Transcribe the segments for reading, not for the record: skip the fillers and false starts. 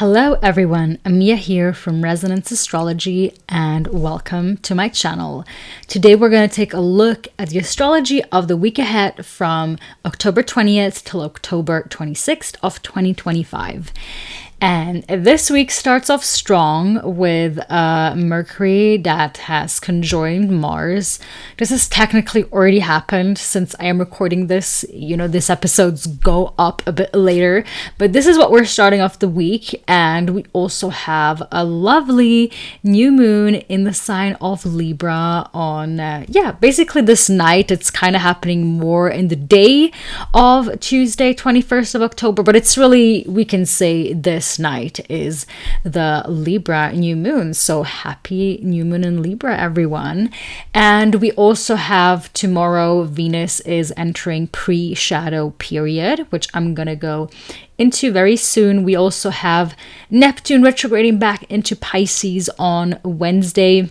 Hello everyone, Amia here from Resonance Astrology and welcome to my channel. Today we're going to take a look at the astrology of the week ahead from October 20th till October 26th of 2025. And this week starts off strong with Mercury that has conjoined Mars. This has technically already happened since I am recording this. You know, these episodes go up a bit later, but this is what we're starting off the week. And we also have a lovely new moon in the sign of Libra on, basically this night. It's kind of happening more in the day of Tuesday, 21st of October, but it's really, we can say this night is the Libra new moon. So happy new moon in Libra, everyone. And we also have tomorrow, Venus is entering pre-shadow period, which I'm gonna go into very soon. We also have Neptune retrograding back into Pisces on Wednesday.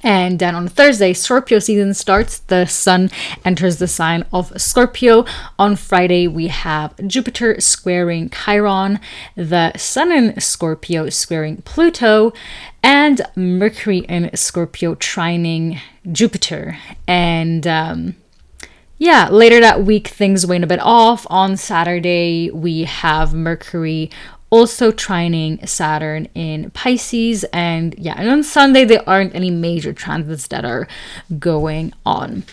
And then on Thursday, Scorpio season starts. The sun enters the sign of Scorpio. On Friday, we have Jupiter squaring Chiron, the sun in Scorpio squaring Pluto, and Mercury in Scorpio trining Jupiter. And later that week, things wane a bit off. On Saturday, we have Mercury also trining Saturn in Pisces. And on Sunday, there aren't any major transits that are going on.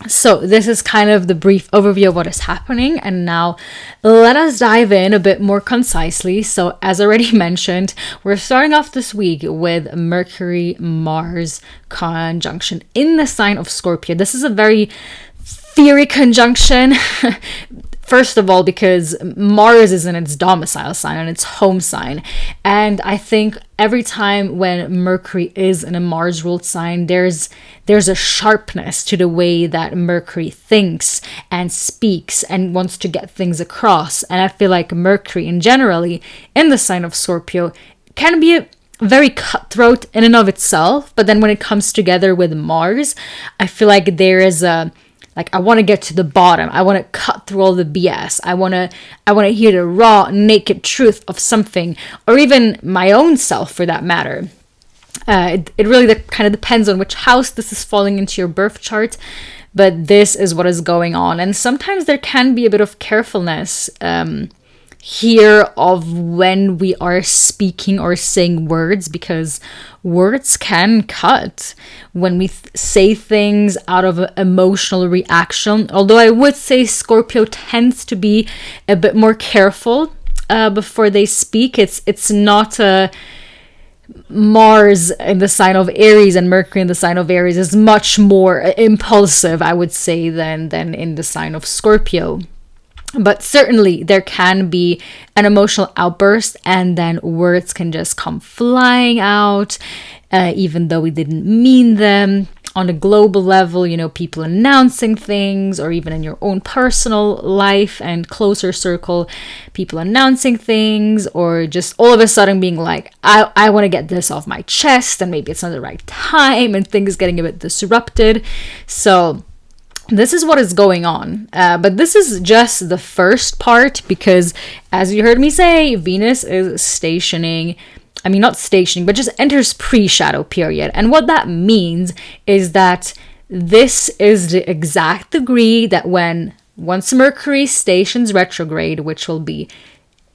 So this is kind of the brief overview of what is happening. And now let us dive in a bit more concisely. So as already mentioned, we're starting off this week with Mercury-Mars conjunction in the sign of Scorpio. This is a very fiery conjunction. First of all, because Mars is in its domicile sign and its home sign. And I think every time when Mercury is in a Mars-ruled sign, there's a sharpness to the way that Mercury thinks and speaks and wants to get things across. And I feel like Mercury in generally in the sign of Scorpio can be very cutthroat in and of itself. But then when it comes together with Mars, I feel like there is I want to get to the bottom. I want to cut through all the BS. I want to hear the raw, naked truth of something, or even my own self for that matter. It really kind of depends on which house this is falling into your birth chart, but this is what is going on. And sometimes there can be a bit of carefulness here of when we are speaking or saying words, because words can cut when we say things out of an emotional reaction. Although I would say Scorpio tends to be a bit more careful before they speak. It's not Mars in the sign of Aries and Mercury in the sign of Aries is much more impulsive, I would say, than in the sign of Scorpio. But certainly there can be an emotional outburst and then words can just come flying out, even though we didn't mean them. On a global level, people announcing things, or even in your own personal life and closer circle, people announcing things, or just all of a sudden being like, I want to get this off my chest, and maybe it's not the right time, and things getting a bit disrupted. So this is what is going on. But this is just the first part because, as you heard me say, Venus is but just enters pre-shadow period. And what that means is that this is the exact degree that once Mercury stations retrograde, which will be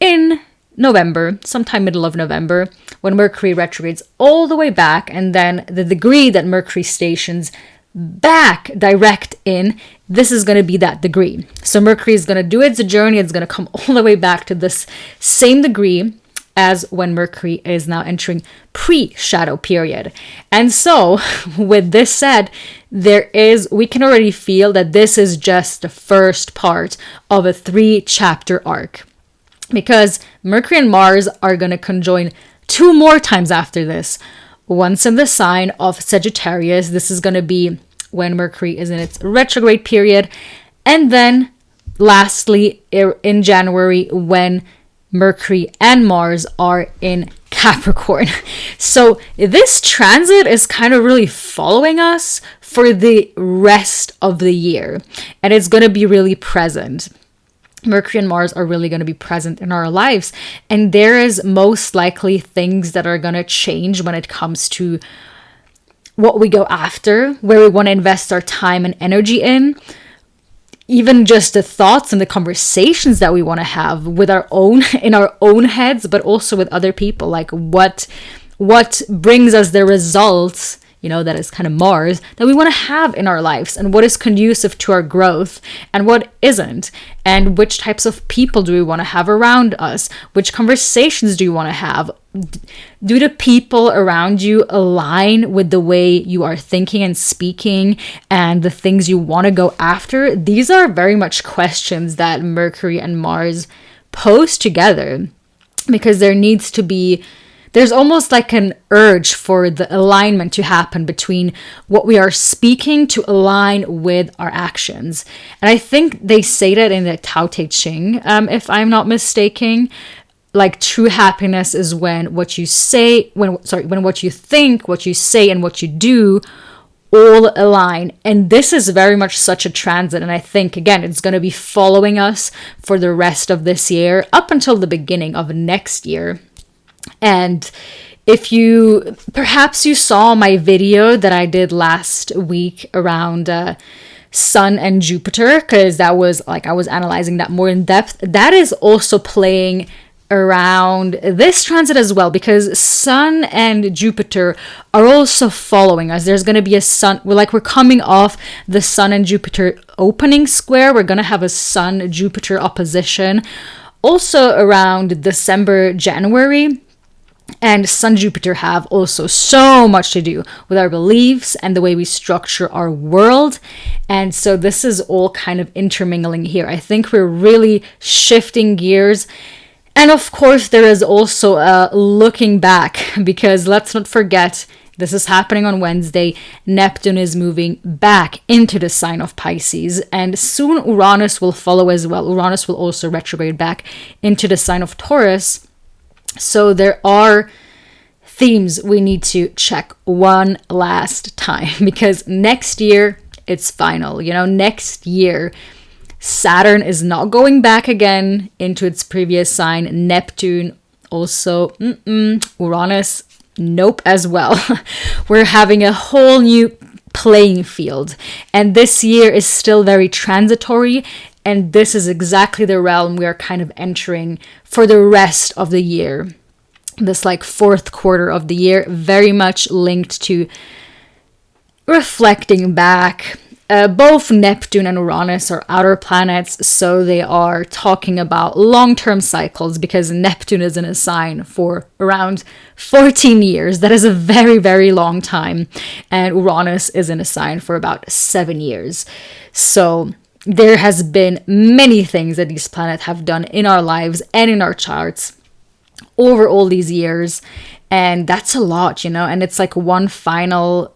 in November, sometime middle of November, when Mercury retrogrades all the way back, and then the degree that Mercury stations back direct in, this is going to be that degree. So Mercury is going to do its journey. It's going to come all the way back to this same degree as when Mercury is now entering pre-shadow period. And so with this said, we can already feel that this is just the first part of a 3-chapter arc, because Mercury and Mars are going to conjoin 2 more times after this. Once in the sign of Sagittarius, this is going to be when Mercury is in its retrograde period. And then lastly, in January, when Mercury and Mars are in Capricorn. So this transit is kind of really following us for the rest of the year. And it's going to be really present. Mercury and Mars are really going to be present in our lives. And there is most likely things that are going to change when it comes to what we go after, where we want to invest our time and energy in. Even just the thoughts and the conversations that we want to have with in our own heads, but also with other people. Like what brings us the results, that is kind of Mars, that we want to have in our lives, and what is conducive to our growth and what isn't, and which types of people do we want to have around us, which conversations do you want to have. Do the people around you align with the way you are thinking and speaking and the things you want to go after? These are very much questions that Mercury and Mars pose together, because there's almost like an urge for the alignment to happen between what we are speaking to align with our actions. And I think they say that in the Tao Te Ching, if I'm not mistaken. Like, true happiness is when what you think, what you say, and what you do all align. And this is very much such a transit. And I think, again, it's going to be following us for the rest of this year up until the beginning of next year. And perhaps you saw my video that I did last week around Sun and Jupiter, because I was analyzing that more in depth. That is also playing around this transit as well, because Sun and Jupiter are also following us. There's going to be a Sun, we're coming off the Sun and Jupiter opening square. We're going to have a Sun-Jupiter opposition also around December, January. And Sun-Jupiter have also so much to do with our beliefs and the way we structure our world. And so this is all kind of intermingling here. I think we're really shifting gears. And of course, there is also looking back, because let's not forget, this is happening on Wednesday. Neptune is moving back into the sign of Pisces, and soon Uranus will follow as well. Uranus will also retrograde back into the sign of Taurus. So there are themes we need to check one last time, because next year it's final. Next year, Saturn is not going back again into its previous sign. Neptune also, Uranus, nope as well. We're having a whole new playing field. And this year is still very transitory. And this is exactly the realm we are kind of entering for the rest of the year. This fourth quarter of the year, very much linked to reflecting back. Both Neptune and Uranus are outer planets, so they are talking about long-term cycles, because Neptune is in a sign for around 14 years. That is a very, very long time. And Uranus is in a sign for about 7 years. So there has been many things that these planets have done in our lives and in our charts over all these years. And that's a lot, and it's like one final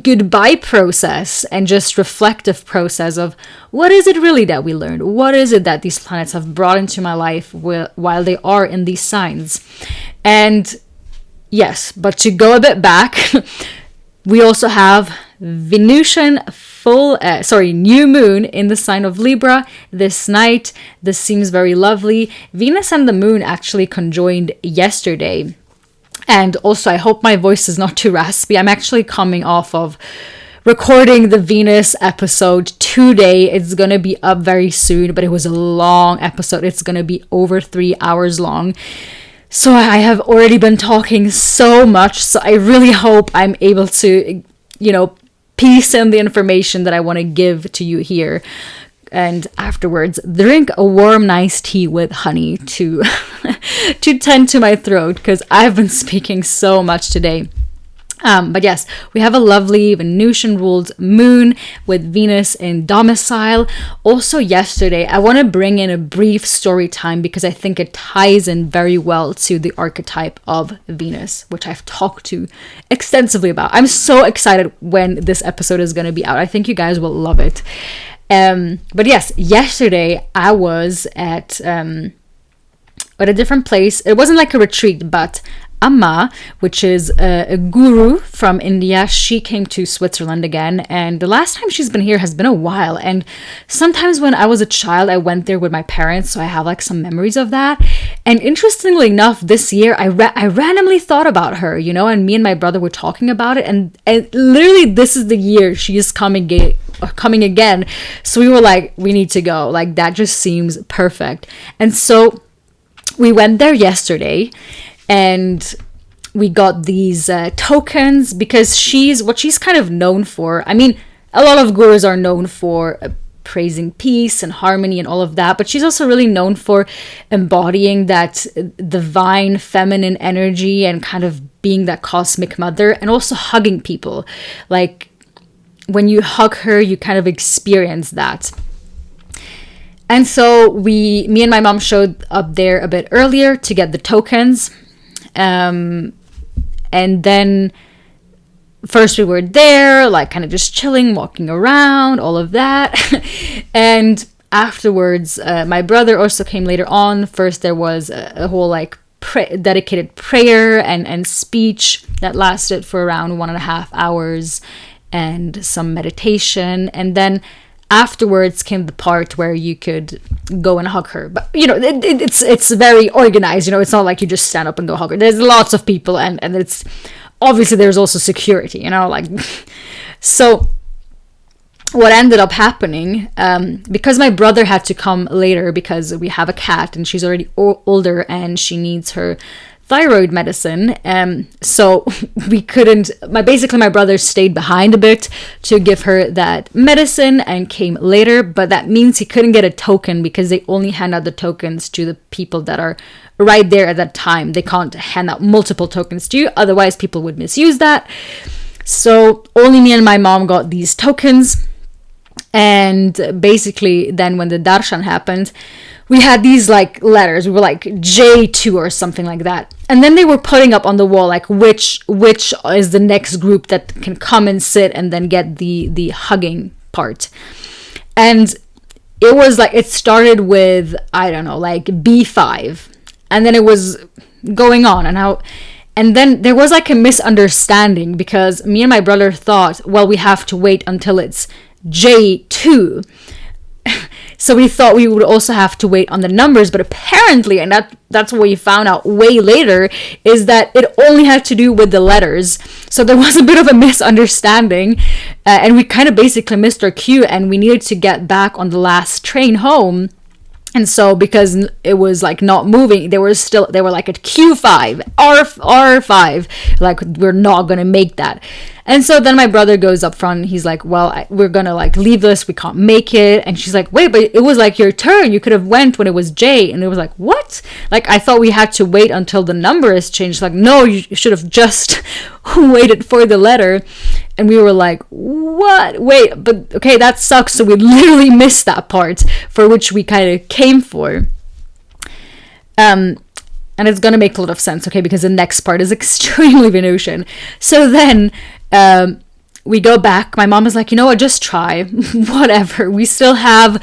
goodbye process and just reflective process of what is it really that we learned? What is it that these planets have brought into my life while they are in these signs? And yes, but to go a bit back, we also have Venusian new moon in the sign of Libra this night. This seems very lovely. Venus and the moon actually conjoined yesterday. And also, I hope my voice is not too raspy. I'm actually coming off of recording the Venus episode today. It's going to be up very soon, but it was a long episode. It's going to be over 3 hours long. So I have already been talking so much. So I really hope I'm able to, piece in the information that I want to give to you here. And afterwards, drink a warm, nice tea with honey to tend to my throat, because I've been speaking so much today. But yes, we have a lovely Venusian-ruled moon with Venus in domicile. Also yesterday, I want to bring in a brief story time, because I think it ties in very well to the archetype of Venus, which I've talked to extensively about. I'm so excited when this episode is going to be out. I think you guys will love it. But yes, yesterday I was at at a different place. It wasn't like a retreat, but Amma, which is a guru from India, she came to Switzerland again, and the last time she's been here has been a while. And sometimes when I was a child, I went there with my parents, so I have like some memories of that. And interestingly enough, this year I randomly thought about her, you know, and me and my brother were talking about it, and literally this is the year she is coming again. So we were like, we need to go. Like, that just seems perfect. And so we went there yesterday. And we got these tokens because what she's kind of known for. I mean, a lot of gurus are known for praising peace and harmony and all of that, but she's also really known for embodying that divine feminine energy and kind of being that cosmic mother, and also hugging people. Like, when you hug her, you kind of experience that. And so me and my mom showed up there a bit earlier to get the tokens. And then first we were there, like kind of just chilling, walking around, all of that. And afterwards, my brother also came later on. First there was a whole like dedicated prayer and speech that lasted for around 1.5 hours, and some meditation. And then afterwards came the part where you could go and hug her. But, you know, it's very organized. You know, it's not like you just stand up and go hug her. There's lots of people, and it's obviously there's also security, you know, like. So what ended up happening, because my brother had to come later because we have a cat and she's already older and she needs her thyroid medicine, so we couldn't. My brother stayed behind a bit to give her that medicine and came later, but that means he couldn't get a token because they only hand out the tokens to the people that are right there at that time. They can't hand out multiple tokens to you, otherwise people would misuse that. So only me and my mom got these tokens. And basically then when the darshan happened, we had these like letters. We were like J2 or something like that. And then they were putting up on the wall like which is the next group that can come and sit and then get the hugging part. And it was like, it started with, I don't know, like B5. And then it was going on and then there was like a misunderstanding because me and my brother thought, well, we have to wait until it's J2. So we thought we would also have to wait on the numbers, but apparently, and that's what we found out way later, is that it only had to do with the letters. So there was a bit of a misunderstanding, and we kind of basically missed our cue, and we needed to get back on the last train home. And so because it was like not moving, they were like at Q5, R5, like we're not going to make that. And so then my brother goes up front and he's like, well, we're going to like leave this. We can't make it. And she's like, wait, but it was like your turn. You could have went when it was J. And it was like, what? Like, I thought we had to wait until the number is changed. Like, no, you should have just waited for the letter. And we were like, what? Wait, but okay, that sucks. So we literally missed that part for which we kind of came for. And it's going to make a lot of sense, okay, because the next part is extremely Venusian. So then we go back. My mom is like, you know what, just try. Whatever. We still have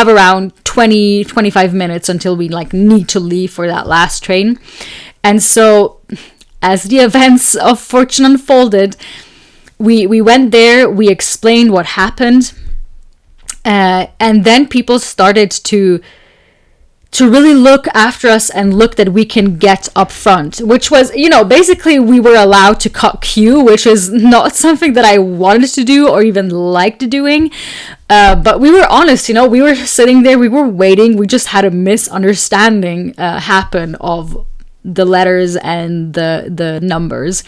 around 25 minutes until we like need to leave for that last train. And so as the events of fortune unfolded, we went there, we explained what happened, and then people started to really look after us and look that we can get up front, which was, you know, basically we were allowed to cut queue, which is not something that I wanted to do or even liked doing. But we were honest, you know, we were sitting there, we were waiting, we just had a misunderstanding happen of the letters and the numbers.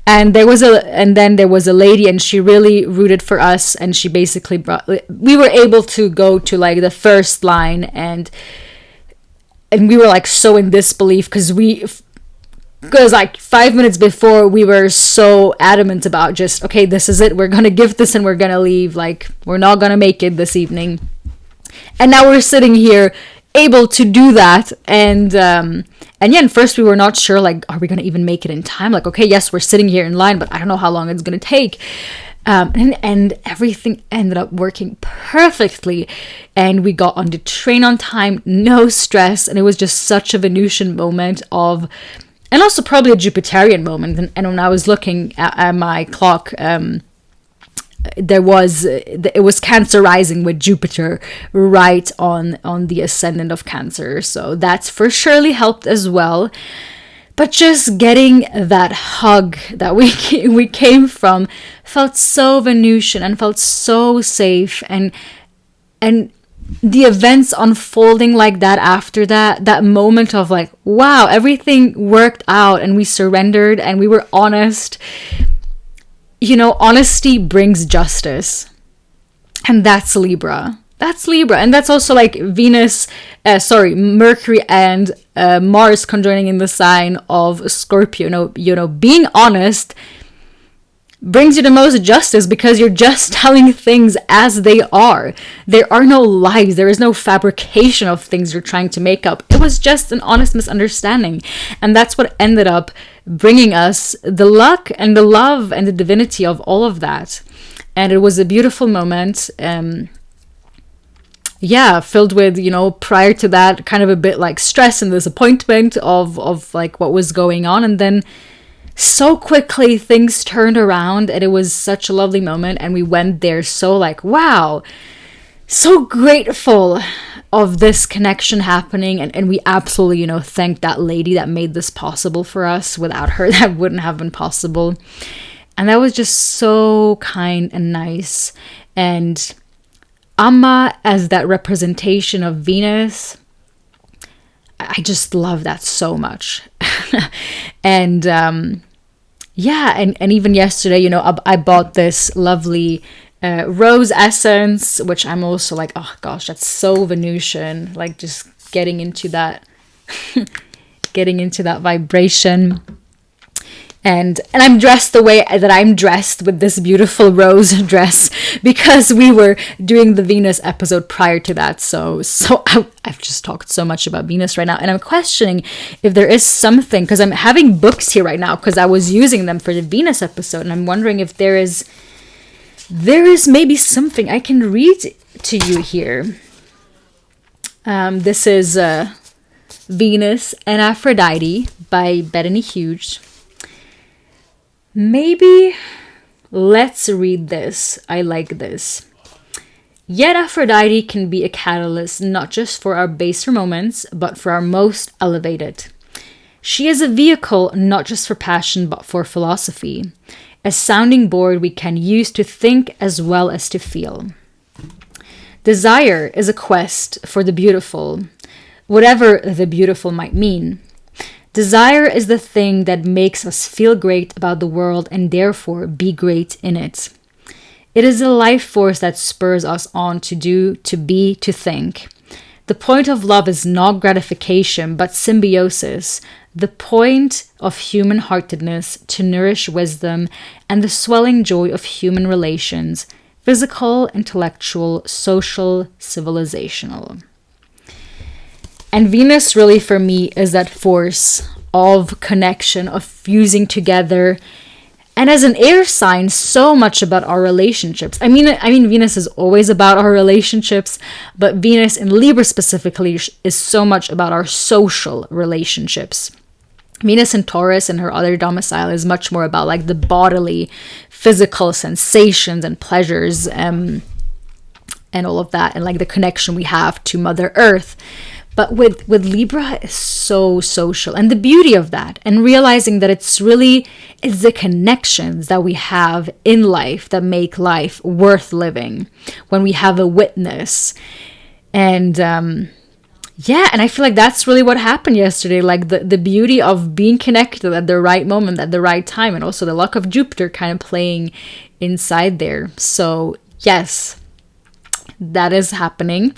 And then there was a lady, and she really rooted for us, and she basically we were able to go to like the first line, and we were like so in disbelief because like 5 minutes before we were so adamant about just, okay, this is it, we're gonna give this and we're gonna leave, like we're not gonna make it this evening. And now we're sitting here able to do that, and yeah, and first we were not sure, like, are we gonna even make it in time? Like, okay, yes, we're sitting here in line, but I don't know how long it's gonna take. And everything ended up working perfectly, and we got on the train on time, no stress, and it was just such a Venusian moment of, and also probably a Jupiterian moment. And when I was looking at my clock, it was Cancer rising with Jupiter right on the ascendant of Cancer, so that's for surely helped as well. But just getting that hug that we came from felt so Venusian and felt so safe, and the events unfolding like that after that moment of like, wow, everything worked out and we surrendered and we were honest. You know, honesty brings justice, and that's Libra. That's Libra, and that's also like Mercury and Mars conjoining in the sign of Scorpio. You know, being honest brings you the most justice because you're just telling things as they are. There are no lies. There is no fabrication of things you're trying to make up. It was just an honest misunderstanding, and that's what ended up bringing us the luck and the love and the divinity of all of that. And it was a beautiful moment. Filled with, you know, prior to that, kind of a bit like stress and disappointment of like what was going on. And then so quickly things turned around, and it was such a lovely moment. And we went there so like, wow, so grateful of this connection happening. And we absolutely, you know, thank that lady that made this possible for us. Without her, that wouldn't have been possible. And that was just so kind and nice. And Amma as that representation of Venus, I just love that so much. And and even yesterday, you know, I bought this lovely rose essence, which I'm also like, oh gosh, that's so Venusian, like just getting into that vibration. And I'm dressed the way that I'm dressed with this beautiful rose dress because we were doing the Venus episode prior to that. So I've just talked so much about Venus right now. And I'm questioning if there is something, because I'm having books here right now because I was using them for the Venus episode. And I'm wondering if there is maybe something I can read to you here. This is Venus and Aphrodite by Bethany Hughes. Maybe let's read this. I like this. Yet Aphrodite can be a catalyst not just for our baser moments, but for our most elevated. She is a vehicle not just for passion, but for philosophy. A sounding board we can use to think as well as to feel. Desire is a quest for the beautiful, whatever the beautiful might mean. Desire is the thing that makes us feel great about the world and therefore be great in it. It is the life force that spurs us on to do, to be, to think. The point of love is not gratification, but symbiosis, the point of human-heartedness to nourish wisdom and the swelling joy of human relations, physical, intellectual, social, civilizational. And Venus really for me is that force of connection, of fusing together. And as an air sign, so much about our relationships. I mean, Venus is always about our relationships, but Venus in Libra specifically is so much about our social relationships. Venus in Taurus and her other domicile is much more about like the bodily, physical sensations and pleasures and all of that, and like the connection we have to Mother Earth. But with Libra, it's so social. And the beauty of that, and realizing that it's the connections that we have in life that make life worth living. When we have a witness. And and I feel like that's really what happened yesterday. Like the beauty of being connected at the right moment, at the right time. And also the luck of Jupiter kind of playing inside there. So yes, that is happening.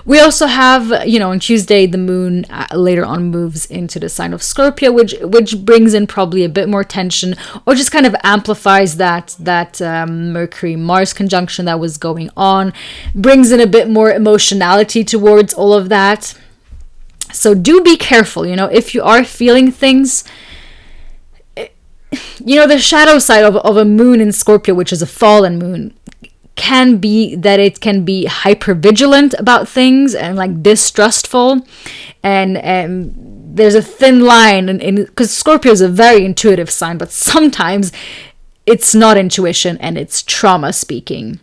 We also have, on Tuesday, the moon later on moves into the sign of Scorpio, which brings in probably a bit more tension, or just kind of amplifies that Mercury-Mars conjunction that was going on, brings in a bit more emotionality towards all of that. So do be careful, if you are feeling things, the shadow side of a moon in Scorpio, which is a fallen moon, can be that it can be hyper vigilant about things and like distrustful, and there's a thin line, because Scorpio is a very intuitive sign, but sometimes it's not intuition and it's trauma speaking.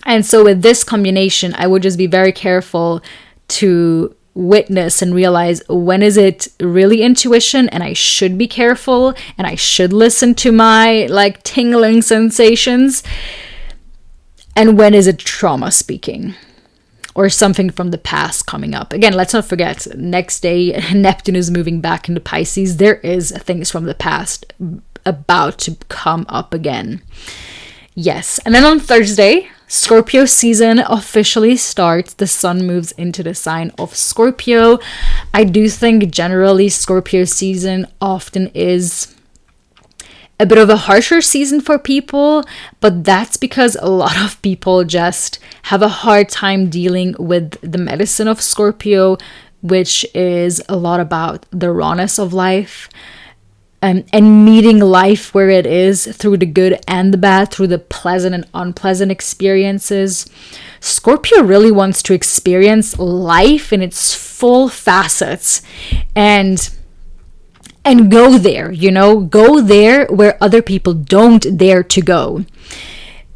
And so with this combination, I would just be very careful to witness and realize, when is it really intuition and I should be careful and I should listen to my like tingling sensations, and when is it trauma speaking or something from the past coming up. Again, let's not forget, next day Neptune is moving back into Pisces. There is things from the past about to come up again. Yes. And then on Thursday, Scorpio season officially starts. The sun moves into the sign of Scorpio. I do think generally Scorpio season often is a bit of a harsher season for people, but that's because a lot of people just have a hard time dealing with the medicine of Scorpio, which is a lot about the rawness of life. And meeting life where it is, through the good and the bad, through the pleasant and unpleasant experiences. Scorpio really wants to experience life in its full facets and go there, go there where other people don't dare to go.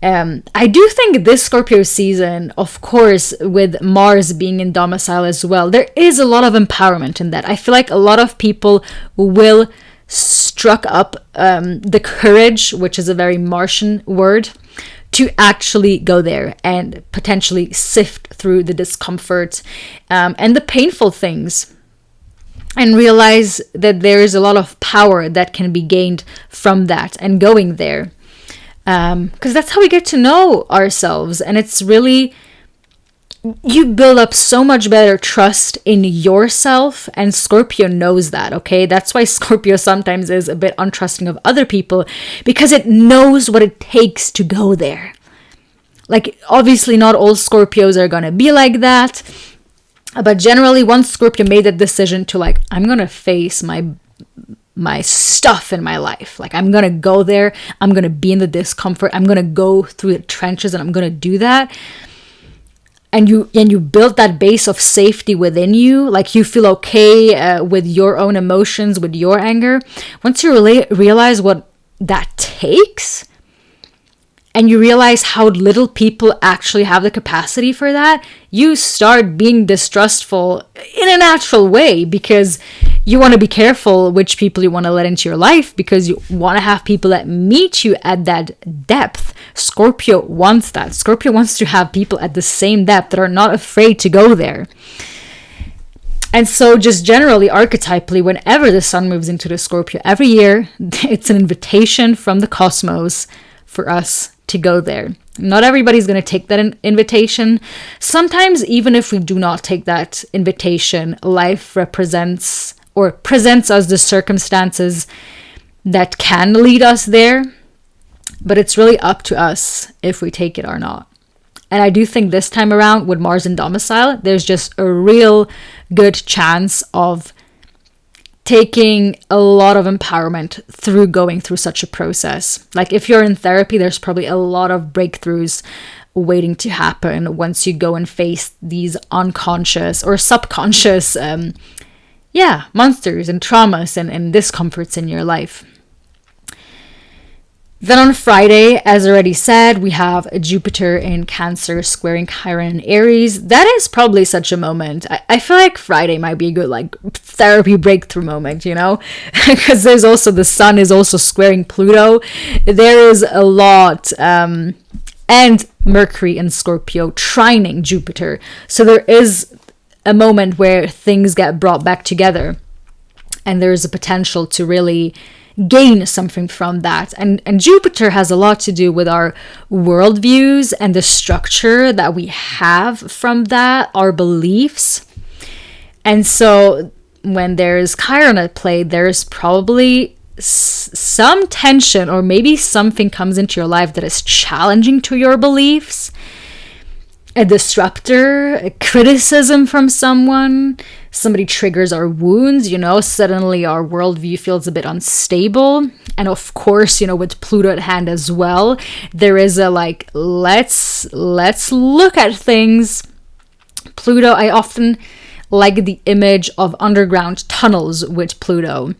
I do think this Scorpio season, of course, with Mars being in domicile as well, there is a lot of empowerment in that. I feel like a lot of people will struck up the courage, which is a very Martian word, to actually go there and potentially sift through the discomfort and the painful things, and realize that there is a lot of power that can be gained from that and going there, because that's how we get to know ourselves. And it's really, you build up so much better trust in yourself, and Scorpio knows that, okay? That's why Scorpio sometimes is a bit untrusting of other people, because it knows what it takes to go there. Like, obviously not all Scorpios are gonna be like that, but generally once Scorpio made that decision to like, I'm gonna face my stuff in my life, like I'm gonna go there, I'm gonna be in the discomfort, I'm gonna go through the trenches, and I'm gonna do that, and you build that base of safety within you, like you feel okay with your own emotions, with your anger. Once you realize what that takes, and you realize how little people actually have the capacity for that, you start being distrustful in a natural way, because you want to be careful which people you want to let into your life, because you want to have people that meet you at that depth. Scorpio wants that. Scorpio wants to have people at the same depth that are not afraid to go there. And so just generally, archetypally, whenever the sun moves into the Scorpio every year, it's an invitation from the cosmos for us to go there. Not everybody's going to take that invitation. Sometimes, even if we do not take that invitation, life represents or presents us the circumstances that can lead us there. But it's really up to us if we take it or not. And I do think this time around, with Mars in domicile, there's just a real good chance of taking a lot of empowerment through going through such a process. Like if you're in therapy, there's probably a lot of breakthroughs waiting to happen once you go and face these unconscious or subconscious monsters and traumas and discomforts in your life. Then on Friday, as already said, we have Jupiter in Cancer squaring Chiron in Aries. That is probably such a moment. I feel like Friday might be a good like therapy breakthrough moment, because there's also the sun is also squaring Pluto. There is a lot, and Mercury in Scorpio trining Jupiter. So there is a moment where things get brought back together, and there is a potential to really gain something from that. And Jupiter has a lot to do with our worldviews and the structure that we have from that, our beliefs. And so when there's Chiron at play, there's probably some tension, or maybe something comes into your life that is challenging to your beliefs. A disruptor, a criticism from someone, somebody triggers our wounds, suddenly our worldview feels a bit unstable. And of course, with Pluto at hand as well, there is a like, let's look at things. Pluto, I often like the image of underground tunnels with Pluto,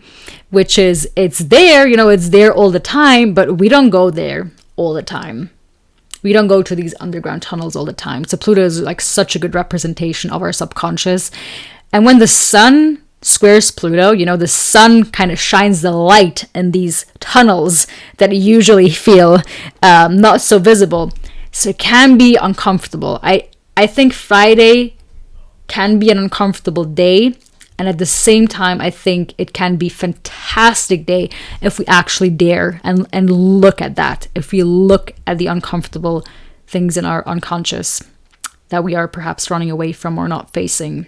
which is, it's there, it's there all the time, but we don't go there all the time. We don't go to these underground tunnels all the time. So Pluto is like such a good representation of our subconscious. And when the sun squares Pluto, the sun kind of shines the light in these tunnels that usually feel not so visible. So it can be uncomfortable. I think Friday can be an uncomfortable day, and at the same time I think it can be a fantastic day if we actually dare and look at that, if we look at the uncomfortable things in our unconscious that we are perhaps running away from or not facing.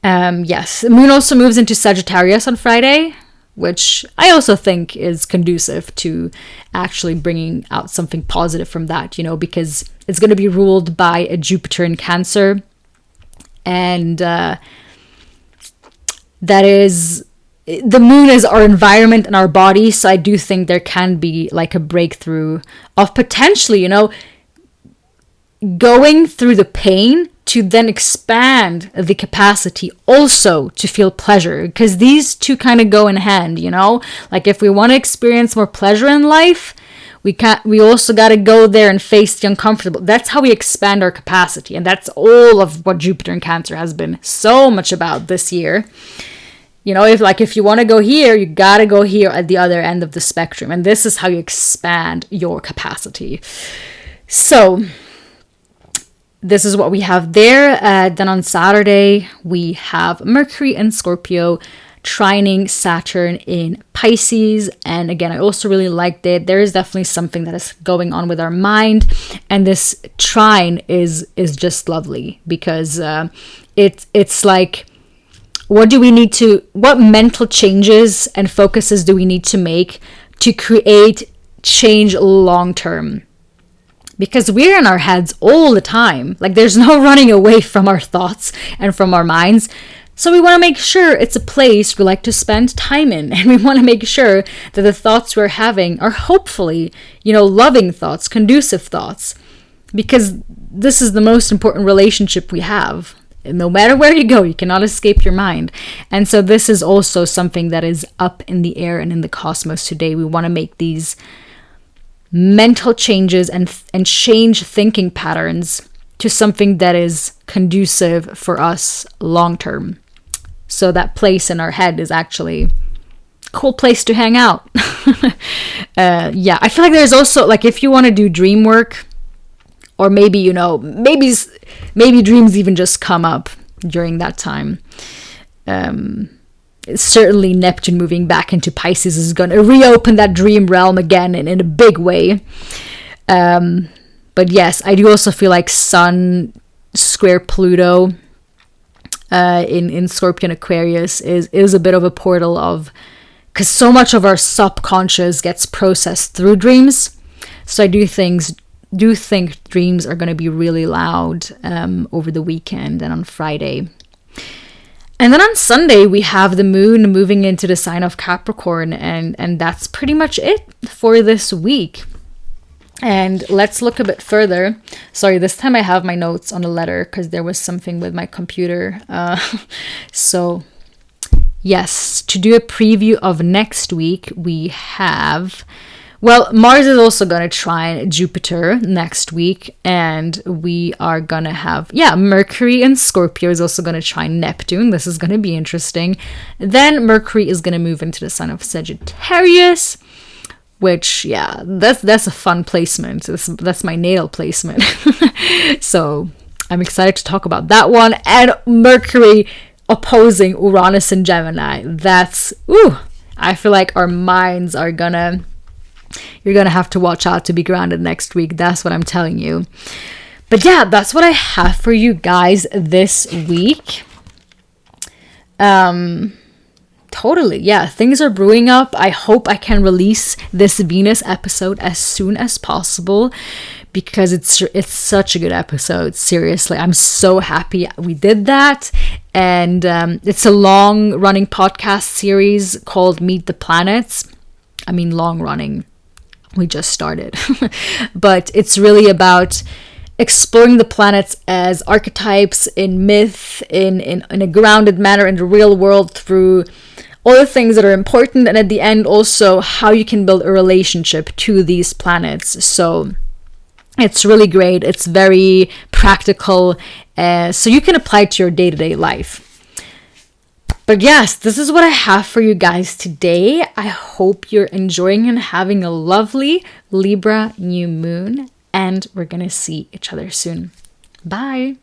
Yes, the moon also moves into Sagittarius on Friday, which I also think is conducive to actually bringing out something positive from that, because it's going to be ruled by a Jupiter in Cancer. And that is, the moon is our environment and our body. So I do think there can be like a breakthrough of potentially, going through the pain to then expand the capacity also to feel pleasure, because these two kind of go in hand, like if we want to experience more pleasure in life, we also got to go there and face the uncomfortable. That's how we expand our capacity. And that's all of what Jupiter in Cancer has been so much about this year. If you want to go here, you got to go here at the other end of the spectrum. And this is how you expand your capacity. So this is what we have there. Then on Saturday, we have Mercury in Scorpio, trining Saturn in Pisces. And again, I also really liked it. There is definitely something that is going on with our mind. And this trine is just lovely, because it's like, what mental changes and focuses do we need to make to create change long term? Because we're in our heads all the time. Like, there's no running away from our thoughts and from our minds. So we want to make sure it's a place we like to spend time in. And we want to make sure that the thoughts we're having are hopefully, loving thoughts, conducive thoughts. Because this is the most important relationship we have. No matter where you go, you cannot escape your mind. And so this is also something that is up in the air and in the cosmos today. We want to make these mental changes and change thinking patterns to something that is conducive for us long term. So that place in our head is actually a cool place to hang out. Yeah, I feel like there's also, like, if you want to do dream work, or maybe, maybe dreams even just come up during that time. Certainly Neptune moving back into Pisces is going to reopen that dream realm again in a big way. But yes, I do also feel like Sun square Pluto in Scorpio and Aquarius is a bit of a portal of, because so much of our subconscious gets processed through dreams. So I do think dreams are going to be really loud over the weekend and on Friday. And then on Sunday, we have the moon moving into the sign of Capricorn, and that's pretty much it for this week. And let's look a bit further. Sorry, this time I have my notes on a letter because there was something with my computer. So yes, to do a preview of next week, we have... Well, Mars is also going to trine Jupiter next week, and we are going to have, Mercury in Scorpio is also going to trine Neptune. This is going to be interesting. Then Mercury is going to move into the sign of Sagittarius, which, that's a fun placement. That's my natal placement. So I'm excited to talk about that one. And Mercury opposing Uranus in Gemini. That's, I feel like our minds are you're going to have to watch out to be grounded next week. That's what I'm telling you. But yeah, that's what I have for you guys this week. Totally. Yeah, things are brewing up. I hope I can release this Venus episode as soon as possible because it's such a good episode. Seriously, I'm so happy we did that. And it's a long running podcast series called Meet the Planets. long running. We just started. But it's really about exploring the planets as archetypes in myth, in a grounded manner in the real world, through all the things that are important, and at the end also how you can build a relationship to these planets. So it's really great. It's very practical, so you can apply it to your day-to-day life. But yes, this is what I have for you guys today. I hope you're enjoying and having a lovely Libra new moon, and we're gonna see each other soon. Bye.